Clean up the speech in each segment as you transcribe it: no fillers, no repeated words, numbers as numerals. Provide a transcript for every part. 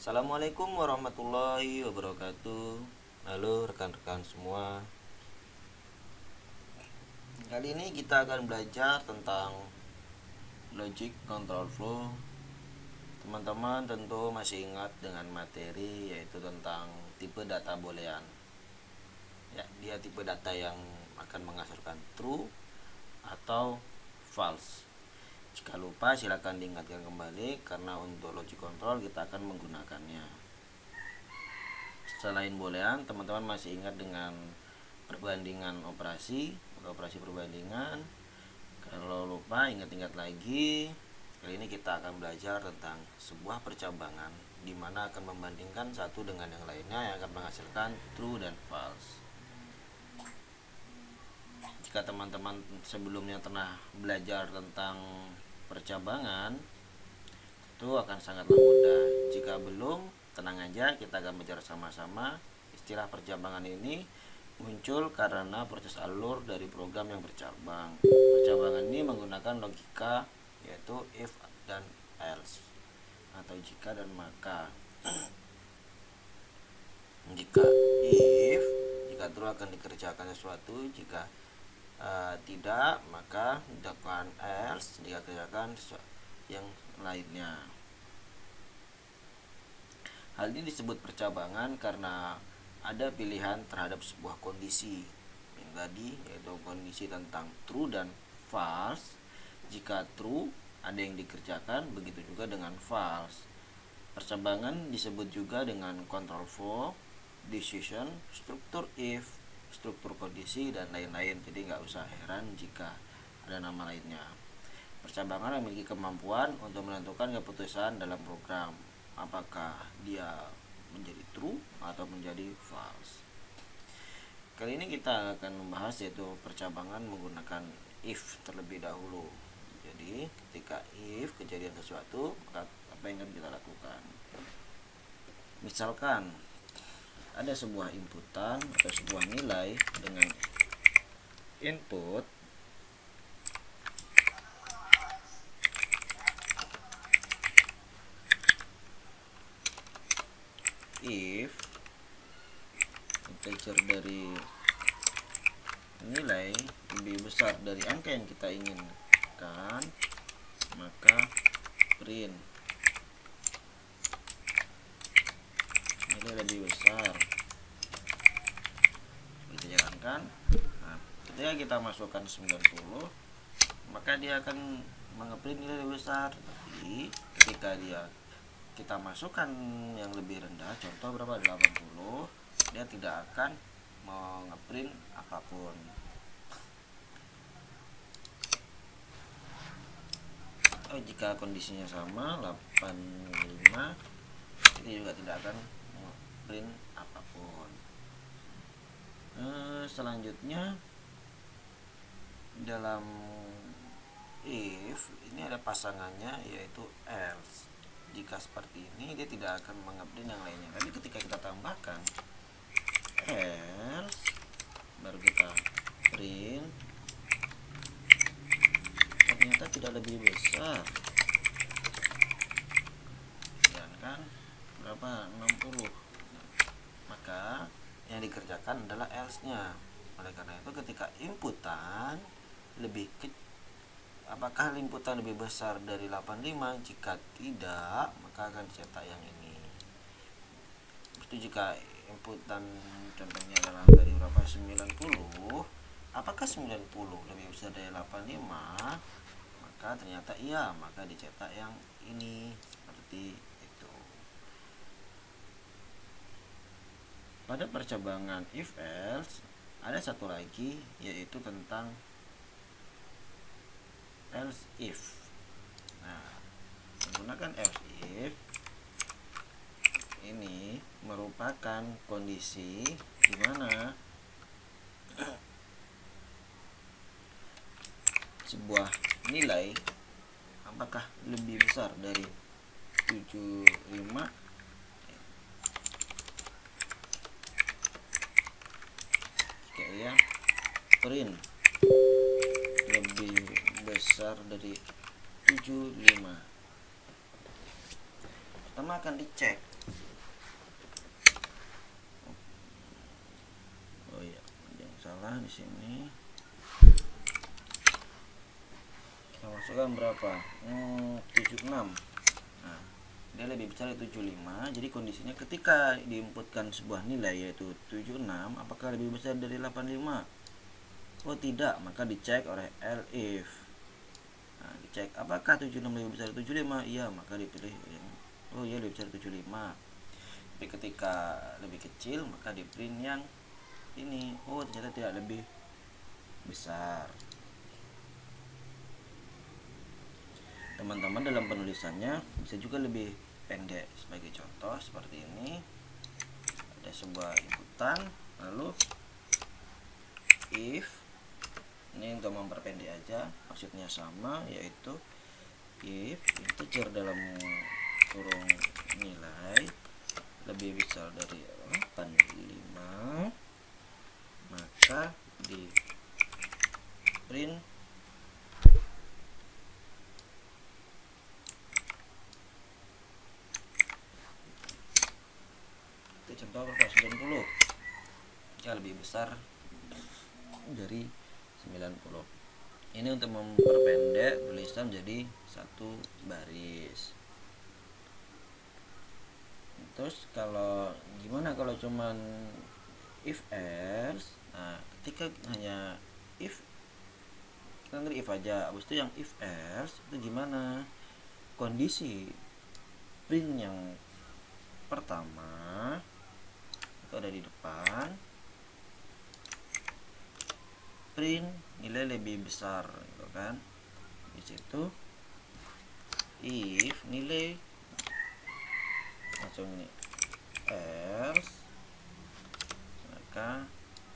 Assalamualaikum warahmatullahi wabarakatuh. Halo rekan-rekan semua. Kali ini kita akan belajar tentang logic control flow. Teman-teman tentu masih ingat dengan materi yaitu tentang tipe data boolean. Ya, dia tipe data yang akan menghasilkan true atau false. Jika lupa silakan diingatkan kembali karena untuk logic control kita akan menggunakannya. Selain boolean, teman-teman masih ingat dengan perbandingan operasi perbandingan. Kalau lupa ingat-ingat lagi. Kali ini kita akan belajar tentang sebuah percabangan di mana akan membandingkan satu dengan yang lainnya yang akan menghasilkan true dan false. Jika teman-teman sebelumnya pernah belajar tentang percabangan, itu akan sangatlah mudah. Jika belum, tenang aja, kita akan belajar sama-sama. Istilah percabangan ini muncul karena proses alur dari program yang bercabang. Percabangan ini menggunakan logika yaitu if dan else atau jika dan maka. Jika if, jika true akan dikerjakan sesuatu, jika tidak maka dilakukan else, jika kerjakan yang lainnya. Hal ini disebut percabangan karena ada pilihan terhadap sebuah kondisi yang tadi, yaitu kondisi tentang true dan false. Jika true ada yang dikerjakan, begitu juga dengan false. Percabangan disebut juga dengan control flow, decision, struktur if, struktur kondisi, dan lain-lain. Jadi nggak usah heran jika ada nama lainnya. Percabangan memiliki kemampuan untuk menentukan keputusan dalam program, apakah dia menjadi true atau menjadi false. Kali ini kita akan membahas yaitu percabangan menggunakan if terlebih dahulu. Jadi ketika if kejadian sesuatu, maka apa yang akan kita lakukan? Misalkan ada sebuah inputan atau sebuah nilai dengan input if integer dari nilai lebih besar dari angka yang kita inginkan, maka print nilai lebih besar. Kita jalankan. Nah, ketika kita masukkan 90, maka dia akan mengeprint nilai lebih besar. Tapi ketika kita masukkan yang lebih rendah, contoh berapa, 80, dia tidak akan mengeprint apapun. Jika kondisinya sama 85, ini juga tidak akan print apapun. Selanjutnya dalam if ini ada pasangannya yaitu else. Jika seperti ini dia tidak akan mengeprint yang lainnya. Tapi ketika kita tambahkan else baru kita print, ternyata tidak lebih besar. Dan kan berapa, 60, maka yang dikerjakan adalah else-nya. Oleh karena itu ketika inputan lebih apakah inputan lebih besar dari 85? Jika tidak, maka akan dicetak yang ini. Itu jika inputan contohnya adalah dari berapa, 90, apakah 90 lebih besar dari 85? Maka ternyata iya, maka dicetak yang ini. Seperti itu. Pada percabangan if else ada satu lagi yaitu tentang else if. Nah, menggunakan else if ini merupakan kondisi di mana sebuah nilai apakah lebih besar dari 75, jika ya print lebih besar dari 75. Pertama akan dicek salah di sini. Kita masukkan berapa? 76. Nah, dia lebih besar dari 75. Jadi kondisinya ketika diinputkan sebuah nilai yaitu 76, apakah lebih besar dari 85? Oh tidak, maka dicek oleh elif. Nah, dicek apakah 76 lebih besar dari 75? Iya, maka dipilih yang oh iya lebih besar dari 75. Tapi ketika lebih kecil maka di print yang ini. Oh ternyata tidak lebih besar. Teman-teman dalam penulisannya bisa juga lebih pendek. Sebagai contoh seperti ini, ada sebuah inputan, lalu if, ini untuk memperpendek aja, maksudnya sama, yaitu if integer dalam kurung nilai lebih besar dari 85, maka di print itu contoh berapa? 90. Jika lebih besar dari 90. Ini untuk memperpendek tulisan jadi satu baris. Terus kalau gimana kalau cuman if else? Nah, ketika hanya if, kita ngeri if aja, habis itu yang if else itu gimana? Kondisi print yang pertama itu ada di depan, print nilai lebih besar gitu kan. Di situ if nilai langsung ini else, maka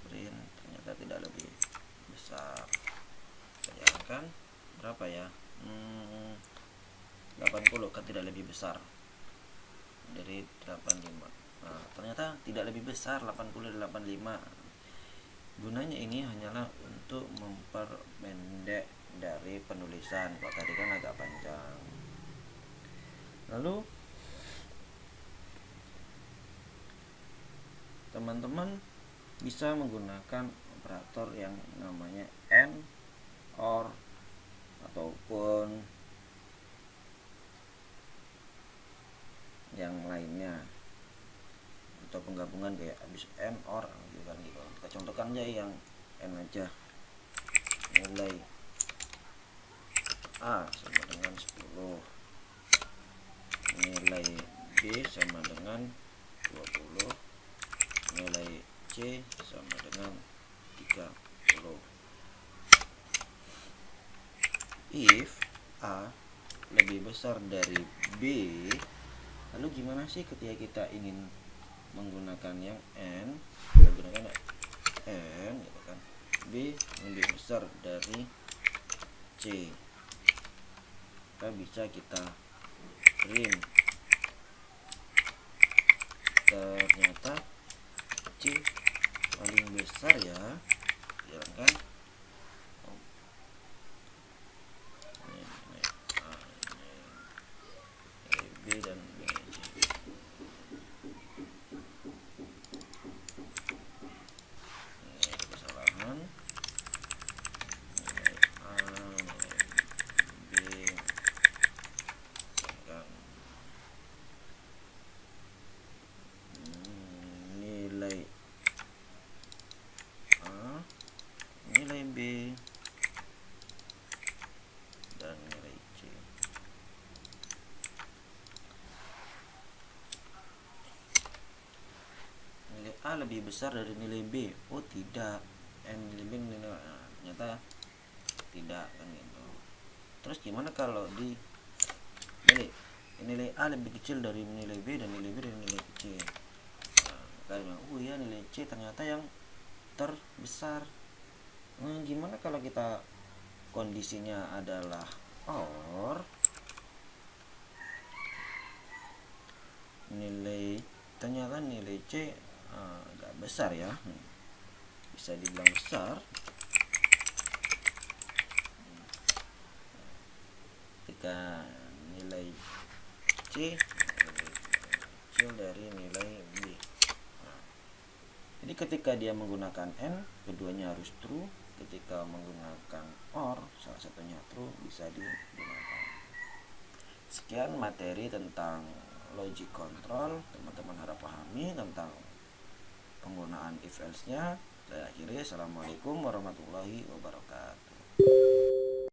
print ternyata tidak lebih besar. Bayangkan berapa ya, 80 kan tidak lebih besar dari 85. Nah, ternyata tidak lebih besar 80 dari 85. Gunanya ini hanyalah untuk memperpendek dari penulisan. Kalau tadi kan agak panjang. Lalu teman-teman bisa menggunakan operator yang namanya AND, OR, ataupun yang lainnya, atau penggabungan kayak habis AND, OR gitu kan gitu. Kita contohkan aja yang N aja. Nilai A sama dengan 10, nilai B sama dengan 20, nilai C sama dengan 30. If A lebih besar dari B, lalu gimana sih ketika kita ingin menggunakan yang N? Kita gunakan N gitu kan. B lebih besar dari C, maka bisa kita print ternyata C paling besar ya kan. B dan B. Ini kesalahan. Nilai A, nilai B, kan. Nilai A, nilai B, dan nilai C. Nilai A lebih besar dari nilai B. Oh tidak, nilai B ternyata tidak kan gitu. Terus gimana kalau di nilai A lebih kecil dari nilai B dan nilai B dari nilai C? Nah, karena oh ya nilai C ternyata yang terbesar. Gimana kalau kita kondisinya adalah OR, ternyata nilai C agak besar ya, bisa dibilang besar. Ketika nilai C lebih kecil dari nilai B. Jadi Jadi ketika dia menggunakan and, keduanya harus true. Ketika menggunakan or, salah satunya true, bisa digunakan. Sekian materi tentang logic control, teman-teman harap pahami tentang penggunaan if else nya. Saya akhiri, assalamualaikum warahmatullahi wabarakatuh.